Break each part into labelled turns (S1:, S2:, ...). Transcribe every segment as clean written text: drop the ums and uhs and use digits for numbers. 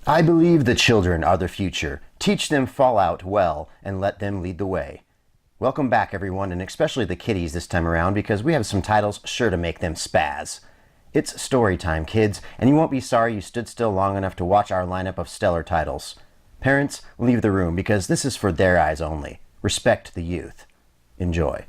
S1: I believe the children are the future. Teach them Fallout well and let them lead the way. Welcome back, everyone, and especially the kiddies this time around, because we have some titles sure to make them spaz. It's story time, kids, and you won't be sorry you stood still long enough to watch our lineup of stellar titles. Parents, leave the room, because this is for their eyes only. Respect the youth. Enjoy.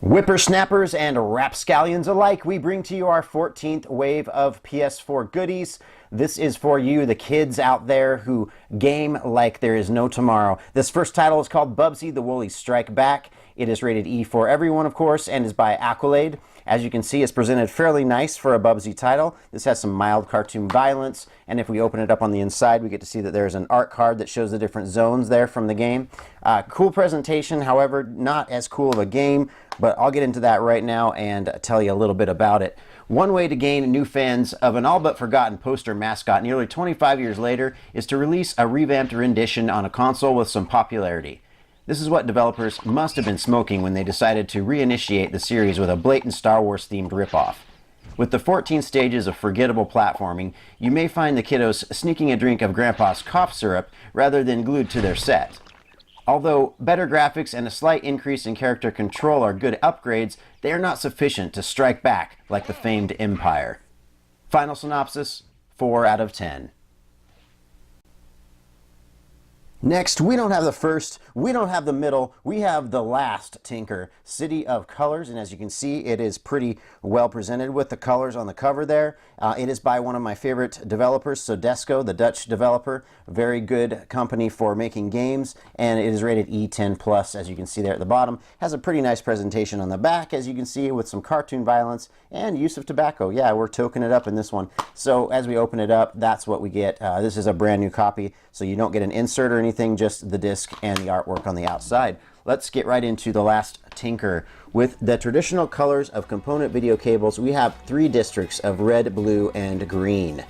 S1: Whippersnappers and rapscallions alike, we bring to you our 14th wave of PS4 goodies. This is for you, the kids out there who game like there is no tomorrow. This first title is called Bubsy the Woolly Strike Back. It is rated E for everyone, of course, and is by Accolade. As you can see, it's presented fairly nice for a Bubsy title. This has some mild cartoon violence, and if we open it up on the inside, we get to see that there's an art card that shows the different zones there from the game. Cool presentation, however, not as cool of a game, but I'll get into that right now and tell you a little bit about it. One way to gain new fans of an all-but-forgotten poster mascot nearly 25 years later is to release a revamped rendition on a console with some popularity. This is what developers must have been smoking when they decided to reinitiate the series with a blatant Star Wars-themed ripoff. With the 14 stages of forgettable platforming, you may find the kiddos sneaking a drink of Grandpa's cough syrup rather than glued to their set. Although better graphics and a slight increase in character control are good upgrades, they are not sufficient to strike back like the famed Empire. Final synopsis, 4 out of 10. Next, we don't have the first, we don't have the middle, we have the last Tinker, City of Colors, and as you can see, it is pretty well presented with the colors on the cover there. It is by one of my favorite developers, Sodesco, the Dutch developer. Very good company for making games, and it is rated E10+, as you can see there at the bottom. Has a pretty nice presentation on the back, as you can see, with some cartoon violence and use of tobacco. Yeah, we're toking it up in this one. So as we open it up, that's what we get. This is a brand new copy, so you don't get an insert or anything, just the disc and the artwork on the outside. Let's get right into the last Tinker. With the traditional colors of component video cables, we have 3 districts of red, blue, and green.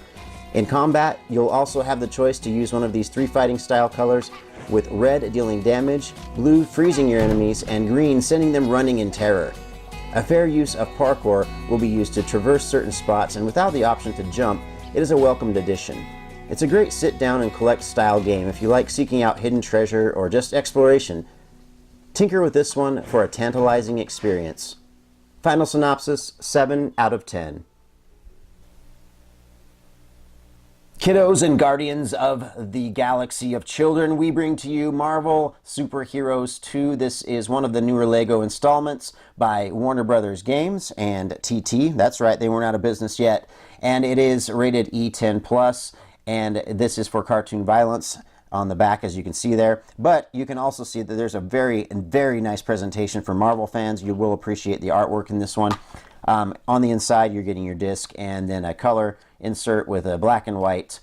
S1: In combat, you'll also have the choice to use one of these 3 fighting style colors, with red dealing damage, blue freezing your enemies, and green sending them running in terror. A fair use of parkour will be used to traverse certain spots, and without the option to jump, it is a welcomed addition. It's a great sit down and collect style game if you like seeking out hidden treasure or just exploration. Tinker with this one for a tantalizing experience. Final synopsis, 7 out of 10. Kiddos and guardians of the galaxy of children, we bring to you Marvel Super Heroes 2. This is one of the newer LEGO installments by Warner Brothers Games and TT. That's right, they weren't out of business yet. And it is rated E10+, and this is for cartoon violence on the back, as you can see there. But you can also see that there's a very nice presentation for Marvel fans. You will appreciate the artwork in this one. On the inside, you're getting your disc and then a color insert with a black and white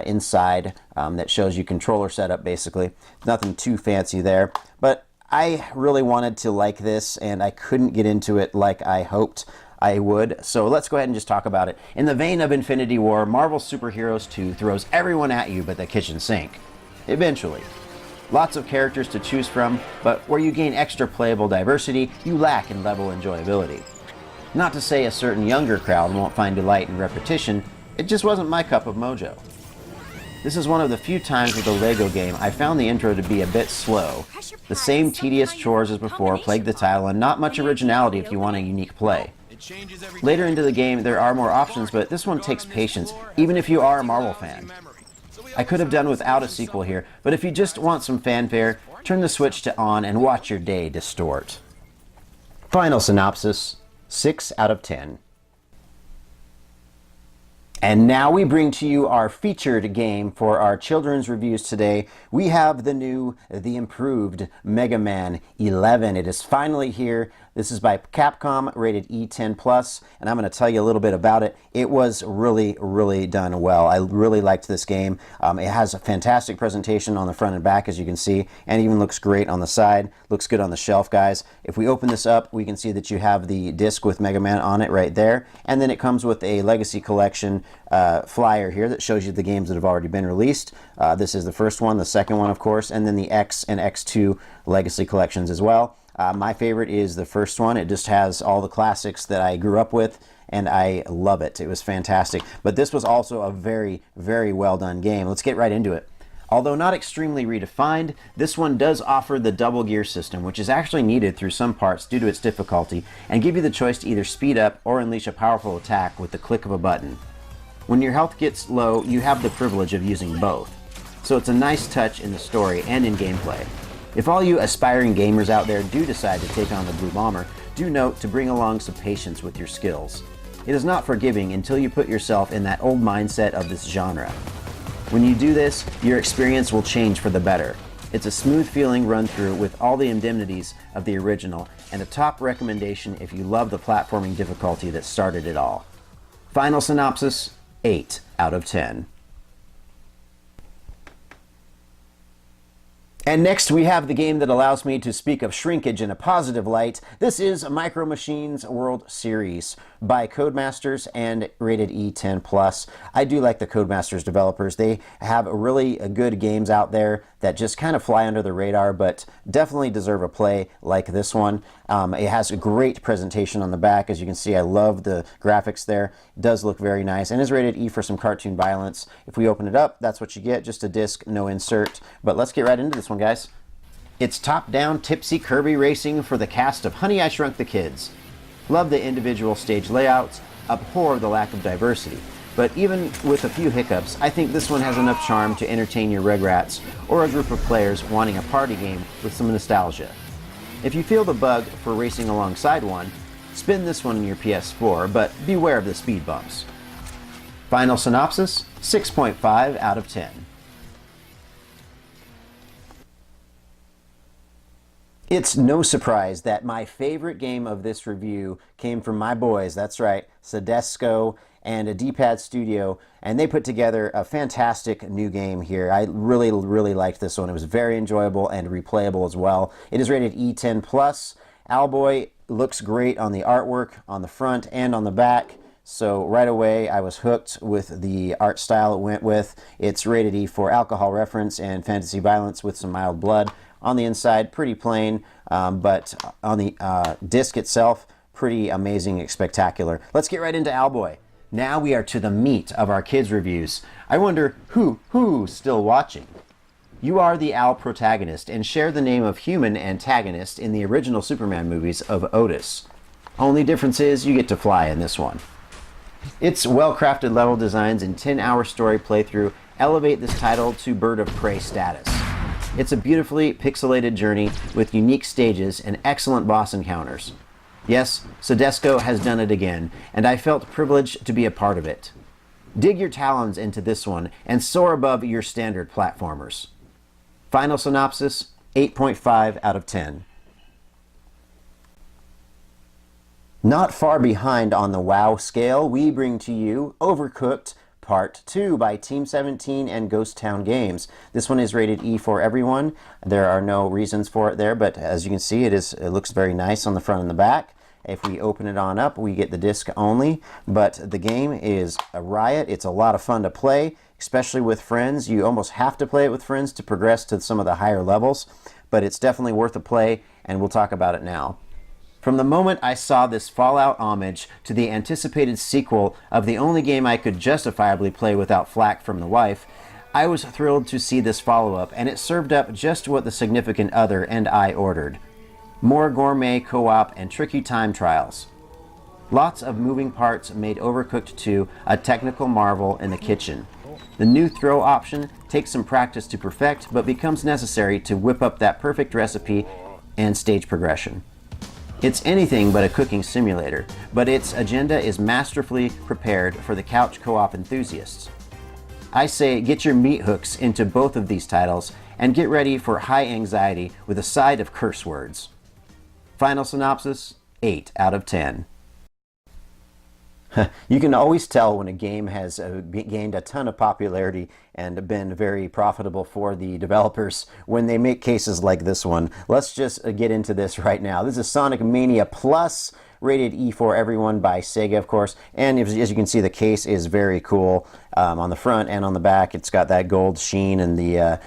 S1: inside that shows you controller setup, basically. Nothing too fancy there. But I really wanted to like this, and I couldn't get into it like I hoped I would. So let's go ahead and just talk about it. In the vein of Infinity War, Marvel Super Heroes 2 throws everyone at you but the kitchen sink. Eventually. Lots of characters to choose from, but where you gain extra playable diversity, you lack in level enjoyability. Not to say a certain younger crowd won't find delight in repetition, it just wasn't my cup of mojo. This is one of the few times with a LEGO game I found the intro to be a bit slow. The same tedious chores as before plague the title, and not much originality if you want a unique play. Later into the game there are more options, but this one takes patience, even if you are a Marvel fan. I could have done without a sequel here, but if you just want some fanfare, turn the switch to on and watch your day distort. Final synopsis, 6 out of 10. And now we bring to you our featured game for our children's reviews today. We have the improved Mega Man 11. It is finally here. This is by Capcom, rated E10+, and I'm going to tell you a little bit about it. It was really done well. I really liked this game. It has a fantastic presentation on the front and back, as you can see, and even looks great on the side. Looks good on the shelf, guys. If we open this up, we can see that you have the disc with Mega Man on it right there, and then it comes with a Legacy Collection flyer here that shows you the games that have already been released. This is the first one, the second one, of course, and then the X and X2 Legacy Collections as well. My favorite is the first one. It just has all the classics that I grew up with, and I love it. It was fantastic. But this was also a very, very well done game. Let's get right into it. Although not extremely redefined, this one does offer the double gear system, which is actually needed through some parts due to its difficulty, and give you the choice to either speed up or unleash a powerful attack with the click of a button. When your health gets low, you have the privilege of using both. So it's a nice touch in the story and in gameplay. If all you aspiring gamers out there do decide to take on the Blue Bomber, do note to bring along some patience with your skills. It is not forgiving until you put yourself in that old mindset of this genre. When you do this, your experience will change for the better. It's a smooth feeling run through with all the indemnities of the original, and a top recommendation if you love the platforming difficulty that started it all. Final synopsis, 8 out of 10. And next we have the game that allows me to speak of shrinkage in a positive light. This is Micro Machines World Series by Codemasters and rated E10+. I do like the Codemasters developers. They have really good games out there that just kind of fly under the radar, but definitely deserve a play like this one. It has a great presentation on the back. As you can see, I love the graphics there. It does look very nice, and is rated E for some cartoon violence. If we open it up, that's what you get, just a disc, no insert. But let's get right into this one, guys. It's top-down, tipsy Kirby Racing for the cast of Honey, I Shrunk the Kids. Love the individual stage layouts, abhor the lack of diversity. But even with a few hiccups, I think this one has enough charm to entertain your Rugrats or a group of players wanting a party game with some nostalgia. If you feel the bug for racing alongside one, spin this one in your PS4, but beware of the speed bumps. Final synopsis, 6.5 out of 10. It's no surprise that my favorite game of this review came from my boys, that's right, Sedesco and a D-Pad Studio, and they put together a fantastic new game here. I really liked this one. It was very enjoyable and replayable as well. It is rated E10+. Owlboy looks great on the artwork, on the front and on the back. So right away I was hooked with the art style it went with. It's rated E for alcohol reference and fantasy violence with some mild blood. On the inside, pretty plain, but on the disc itself, pretty amazing and spectacular. Let's get right into Owlboy. Now we are to the meat of our kids' reviews. I wonder who's still watching? You are the Owl protagonist and share the name of human antagonist in the original Superman movies of Otis. Only difference is you get to fly in this one. Its well-crafted level designs and 10-hour story playthrough elevate this title to bird of prey status. It's a beautifully pixelated journey with unique stages and excellent boss encounters. Yes, Sedesco has done it again, and I felt privileged to be a part of it. Dig your talons into this one and soar above your standard platformers. Final synopsis, 8.5 out of 10. Not far behind on the WoW scale, we bring to you Overcooked Part 2 by Team 17 and Ghost Town Games. This one is rated E for everyone. There are no reasons for it there, but as you can see, it looks very nice on the front and the back. If we open it on up, we get the disc only, but the game is a riot. It's a lot of fun to play, especially with friends. You almost have to play it with friends to progress to some of the higher levels, but it's definitely worth a play, and we'll talk about it now. From the moment I saw this Fallout homage to the anticipated sequel of the only game I could justifiably play without flack from the wife, I was thrilled to see this follow-up, and it served up just what the significant other and I ordered. More gourmet co-op and tricky time trials. Lots of moving parts made Overcooked 2 a technical marvel in the kitchen. The new throw option takes some practice to perfect, but becomes necessary to whip up that perfect recipe and stage progression. It's anything but a cooking simulator, but its agenda is masterfully prepared for the couch co-op enthusiasts. I say get your meat hooks into both of these titles and get ready for high anxiety with a side of curse words. Final synopsis, 8 out of 10. You can always tell when a game has gained a ton of popularity and been very profitable for the developers when they make cases like this one. Let's just get into this right now. This is Sonic Mania Plus, rated E for everyone by Sega, of course. And as you can see, the case is very cool on the front and on the back. It's got that gold sheen and the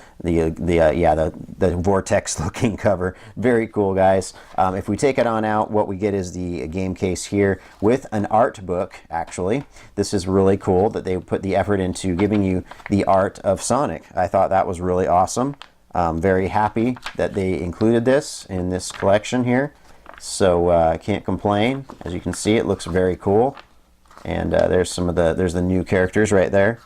S1: vortex-looking cover. Very cool, guys. If we take it on out, what we get is the game case here with an art book, actually. This is really cool that they put the effort into giving you the art of Sonic. I thought that was really awesome. Very happy that they included this in this collection here. So I can't complain. As you can see, it looks very cool. And there's the new characters right there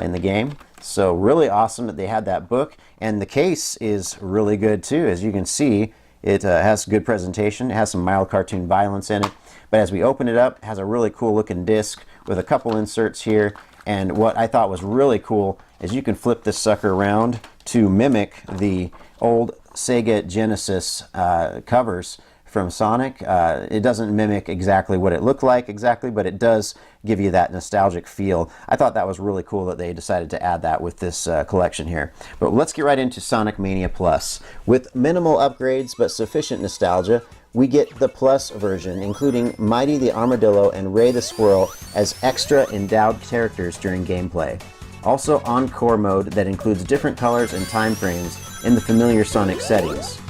S1: in the game. So really awesome that they had that book. And the case is really good too. As you can see, it has good presentation. It has some mild cartoon violence in it. But as we open it up, it has a really cool looking disc with a couple inserts here. And what I thought was really cool is you can flip this sucker around to mimic the old Sega Genesis covers from Sonic. It doesn't mimic exactly what it looked like exactly, but it does give you that nostalgic feel. I thought that was really cool that they decided to add that with this collection here. But let's get right into Sonic Mania Plus. With minimal upgrades but sufficient nostalgia, we get the Plus version, including Mighty the Armadillo and Ray the Squirrel as extra endowed characters during gameplay. Also Encore mode that includes different colors and time frames in the familiar Sonic settings.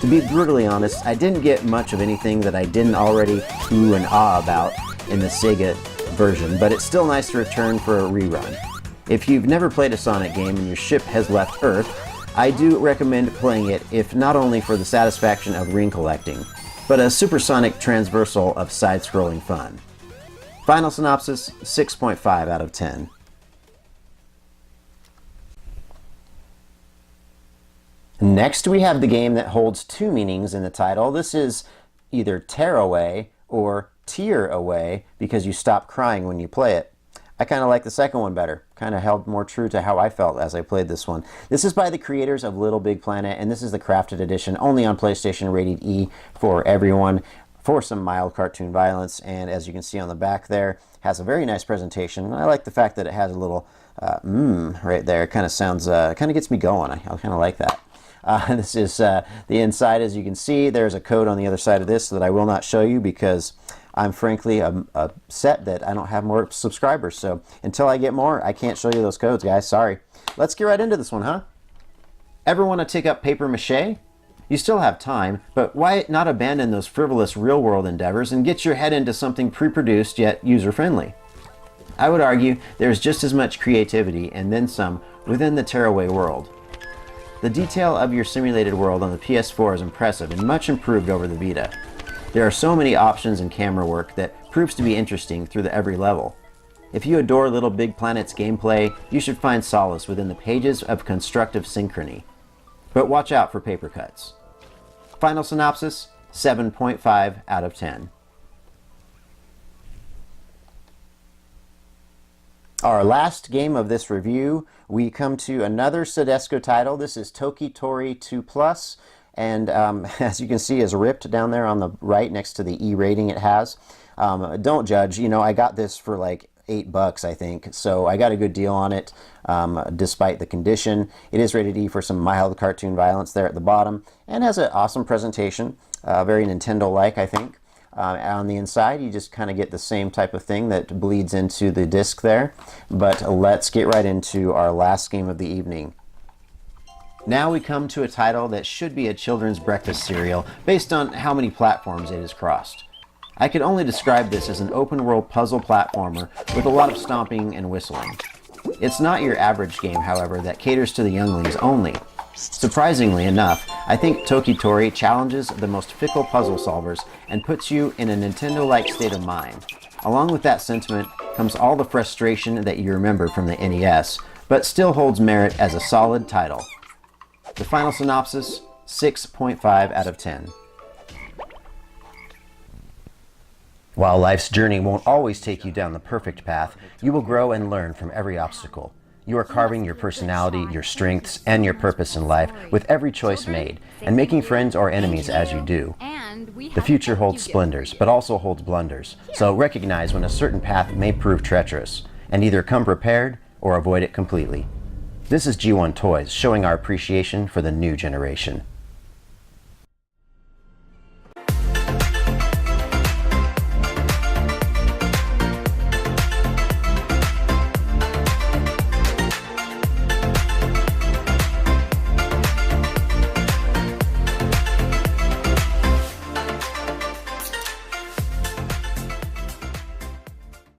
S1: To be brutally honest, I didn't get much of anything that I didn't already ooh and ah about in the Sega version, but it's still nice to return for a rerun. If you've never played a Sonic game and your ship has left Earth, I do recommend playing it, if not only for the satisfaction of ring collecting, but a supersonic transversal of side-scrolling fun. Final synopsis, 6.5 out of 10. Next, we have the game that holds two meanings in the title. This is either Tearaway or Tear Away because you stop crying when you play it. I kind of like the second one better. Kind of held more true to how I felt as I played this one. This is by the creators of Little Big Planet, and this is the Crafted Edition, only on PlayStation, rated E for everyone, for some mild cartoon violence. And as you can see on the back there, has a very nice presentation. I like the fact that it has a little right there. It kind of sounds, kind of gets me going. I kind of like that. This is the inside. As you can see, there's a code on the other side of this that I will not show you because I'm frankly upset that I don't have more subscribers. So until I get more, I can't show you those codes, guys. Sorry. Let's get right into this one, huh? Ever want to take up paper mache? You still have time, but why not abandon those frivolous real-world endeavors and get your head into something pre-produced yet user-friendly? I would argue there's just as much creativity and then some within the Tearaway world. The detail of your simulated world on the PS4 is impressive and much improved over the Vita. There are so many options and camera work that proves to be interesting through every level. If you adore Little Big Planet's gameplay, you should find solace within the pages of constructive synchrony. But watch out for paper cuts. Final synopsis, 7.5 out of 10. Our last game of this review, we come to another Sodesco title. This is Toki Tori 2 Plus, and as you can see, is ripped down there on the right next to the E rating it has. Don't judge. You know, I got this for like $8, I think, so I got a good deal on it despite the condition. It is rated E for some mild cartoon violence there at the bottom, and has an awesome presentation, very Nintendo-like, I think. On the inside, you just kind of get the same type of thing that bleeds into the disc there. But let's get right into our last game of the evening. Now we come to a title that should be a children's breakfast cereal based on how many platforms it has crossed. I could only describe this as an open-world puzzle platformer with a lot of stomping and whistling. It's not your average game, however, that caters to the younglings only. Surprisingly enough, I think Toki Tori challenges the most fickle puzzle solvers and puts you in a Nintendo-like state of mind. Along with that sentiment comes all the frustration that you remember from the NES, but still holds merit as a solid title. The final synopsis, 6.5 out of 10. While life's journey won't always take you down the perfect path, you will grow and learn from every obstacle. You are carving your personality, your strengths, and your purpose in life with every choice made, and making friends or enemies as you do. The future holds splendors, but also holds blunders, so recognize when a certain path may prove treacherous, and either come prepared or avoid it completely. This is G1 Toys, showing our appreciation for the new generation.